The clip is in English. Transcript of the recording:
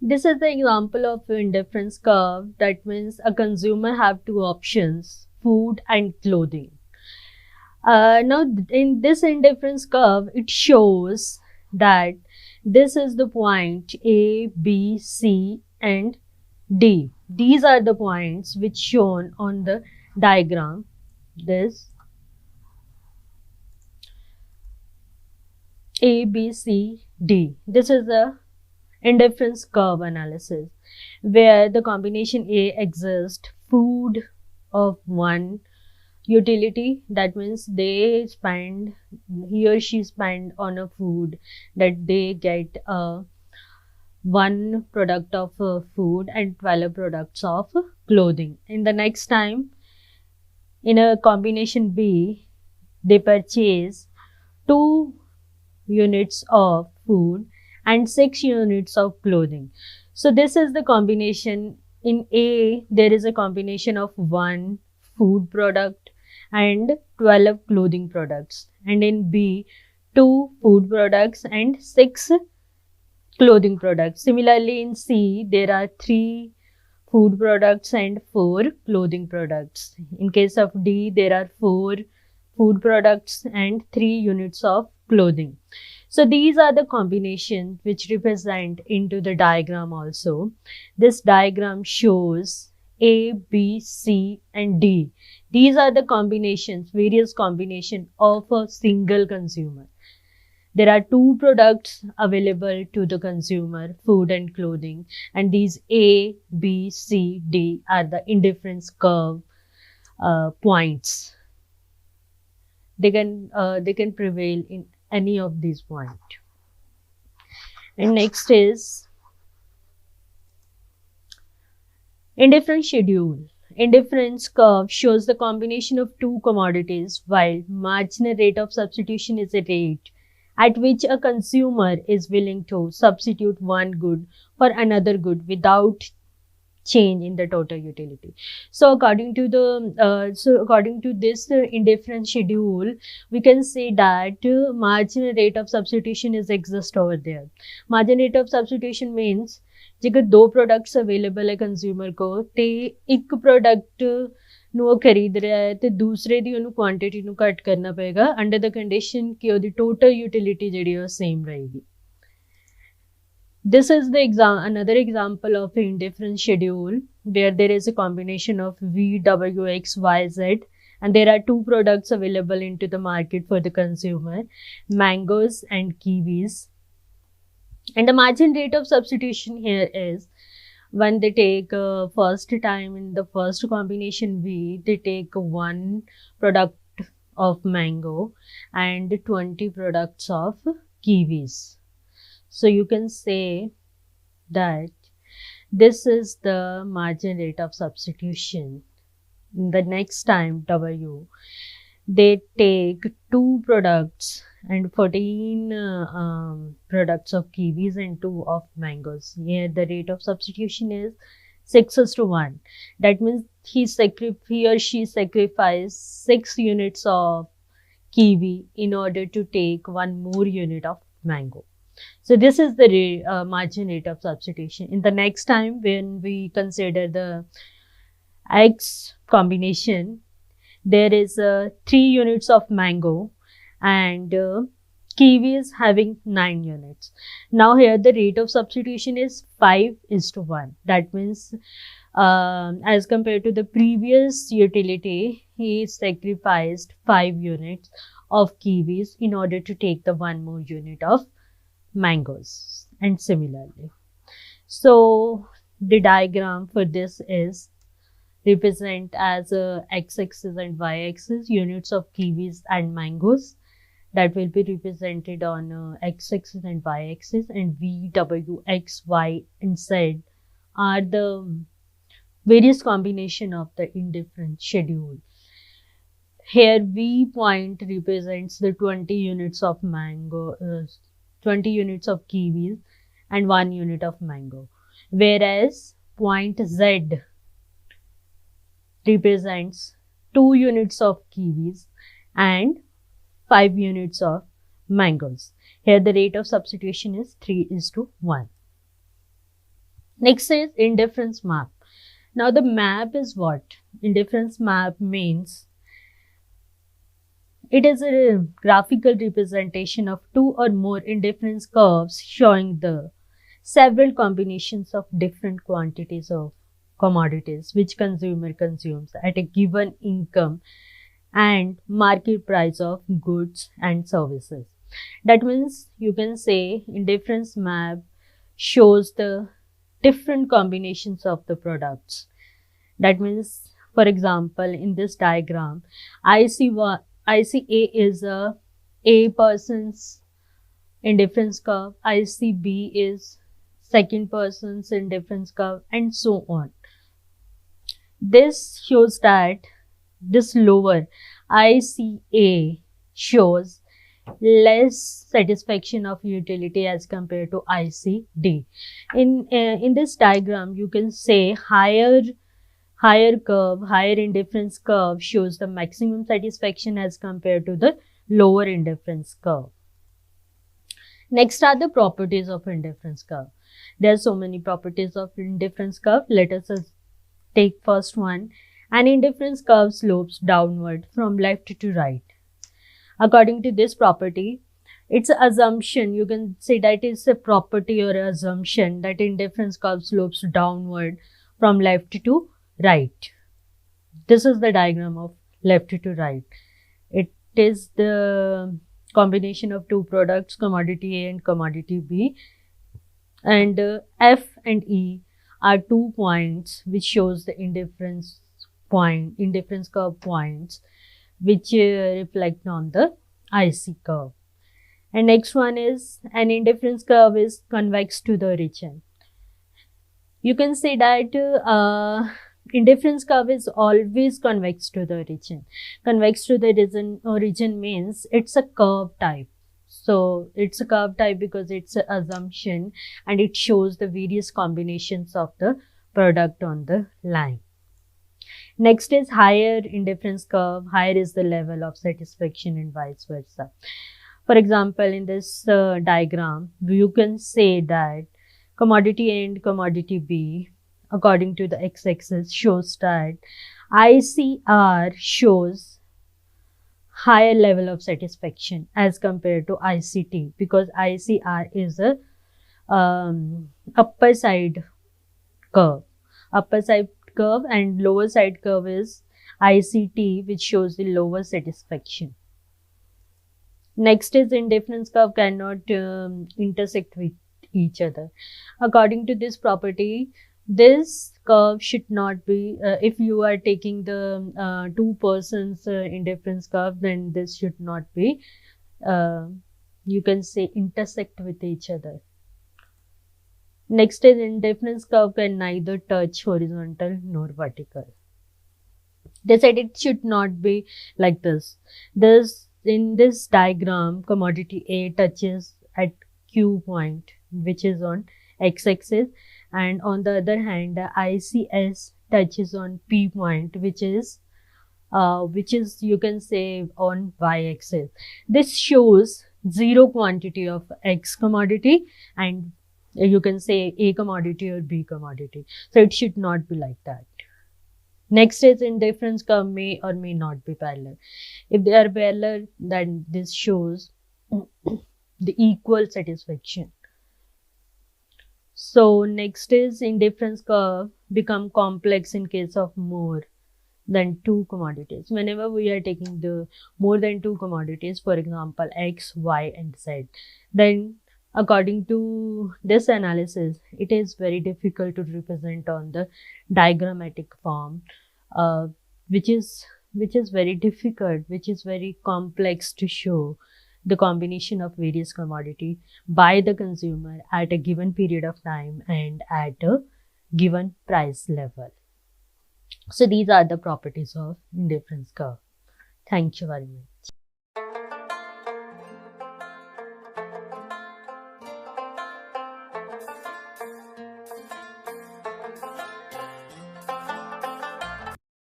This is the example of indifference curve. That means a consumer have two options, food and clothing. Now in this indifference curve, it shows that this is the point A, B, C and D. These are the points which shown on the diagram. This A, B, C, D. This is the indifference curve analysis where the combination A exists food of one utility. That means he or she spend on a food that they get one product of food and 12 products of clothing. In the next time, in a combination B, they purchase 2 units of food and 6 units of clothing. So this is the combination. In A, there is a combination of 1 food product and 12 clothing products, and in B, 2 food products and 6 clothing products. Similarly, in C, there are 3 food products and 4 clothing products. In case of D, there are 4 food products and 3 units of clothing. So these are the combinations which represent into the diagram also. This diagram shows A, B, C and D. These are the combinations, various combinations of a single consumer. There are 2 products available to the consumer, food and clothing, and these A, B, C, D are the indifference curve points. They can prevail in any of these points. And next is indifference schedule. Indifference curve shows the combination of 2 commodities, while marginal rate of substitution is a rate at which a consumer is willing to substitute one good for another good without change in the total utility. So according to this indifference schedule, we can say that marginal rate of substitution is exist over there. Marginal rate of substitution means जेकर 2 products available है consumer को ते एक product ਨੂੰ ਉਹ ਖਰੀਦ ਰਿਹਾ ਹੈ ਤੇ ਦੂਸਰੇ ਦੀ ਉਹਨੂੰ ਕੁਆਂਟੀਟੀ ਨੂੰ ਘੱਟ ਕਰਨਾ ਪਏਗਾ ਅੰਡਰ ਦ ਕੰਡੀਸ਼ਨ ਕਿ ਉਹਦੀ ਟੋਟਲ ਯੂਟਿਲਿਟੀ ਜਿਹੜੀ ਉਹ ਸੇਮ ਰਹੇਗੀ. This is another example of indifference schedule where there is a combination of V, W, X, Y, Z, and there are 2 products available into the market for the consumer, mangoes and kiwis. And the margin rate of substitution here is when they take first time in the first combination V, they take 1 product of mango and 20 products of kiwis. So you can say that this is the margin rate of substitution. In the next time W, they take 2 products and 14 products of kiwis and 2 of mangoes. Here the rate of substitution is 6:1. That means he or she sacrificed 6 units of kiwi in order to take 1 more unit of mango. So this is the margin rate of substitution. In the next time when we consider the X combination, there is 3 units of mango and kiwi is having 9 units. Now here the rate of substitution is 5:1. That means as compared to the previous utility, he sacrificed 5 units of kiwis in order to take the 1 more unit of mangoes, and similarly. So the diagram for this is represent as x-axis and y-axis units of kiwis and mangoes that will be represented on x-axis and y-axis, and V, W, X, Y and Z are the various combination of the indifference schedule. Here V point represents the 20 units of mango, 20 units of kiwis and 1 unit of mango, whereas point Z represents 2 units of kiwis and 5 units of mangoes. Here the rate of substitution is 3:1. Next is indifference map. Now the map is what? Indifference map means it is a graphical representation of two or more indifference curves showing the several combinations of different quantities of commodities which consumer consumes at a given income and market price of goods and services. That means you can say indifference map shows the different combinations of the products. That means, for example, in this diagram, I see A is a person's indifference curve, I see B is second person's indifference curve, and so on. This shows that this lower ICA shows less satisfaction of utility as compared to ICD. In this diagram, you can say higher curve, higher indifference curve shows the maximum satisfaction as compared to the lower indifference curve. Next are the properties of indifference curve. There are so many properties of indifference curve. Let us take first one. An indifference curve slopes downward from left to right. According to this property, it's an assumption. You can say that it's a property or an assumption that indifference curve slopes downward from left to right. This is the diagram of left to right. It is the combination of two products, commodity A and commodity B, and F and E are 2 points which shows the indifference curve points which reflect on the IC curve. And next one is an indifference curve is convex to the origin. You can say that indifference curve is always convex to the origin. Convex to the origin means it's a curve type. So it's a curve type because it's an assumption and it shows the various combinations of the product on the line. Next is higher indifference curve. Higher is the level of satisfaction and vice versa. For example, in this diagram, you can say that commodity A and commodity B, according to the x-axis, shows that ICR shows higher level of satisfaction as compared to ICT, because ICR is a upper side curve. Upper side curve and lower side curve is ICT, which shows the lower satisfaction. Next is indifference curve cannot intersect with each other. According to this property, this curve should not be, if you are taking the two persons indifference curve, then this should not be, you can say, intersect with each other. Next is indifference curve can neither touch horizontal nor vertical. They said it should not be like this. In this diagram, commodity A touches at Q point, which is on x-axis, and on the other hand, ICS touches on P point, which is you can say on y-axis. This shows zero quantity of X commodity and you can say A commodity or B commodity. So it should not be like that. Next is indifference curve may or may not be parallel. If they are parallel, then this shows the equal satisfaction. So next is indifference curve become complex in case of more than two commodities. Whenever we are taking the more than two commodities, for example, X, Y, and Z, then according to this analysis, it is very difficult to represent on the diagrammatic form, which is very difficult, which is very complex to show the combination of various commodity by the consumer at a given period of time and at a given price level. So these are the properties of indifference curve. Thank you very much.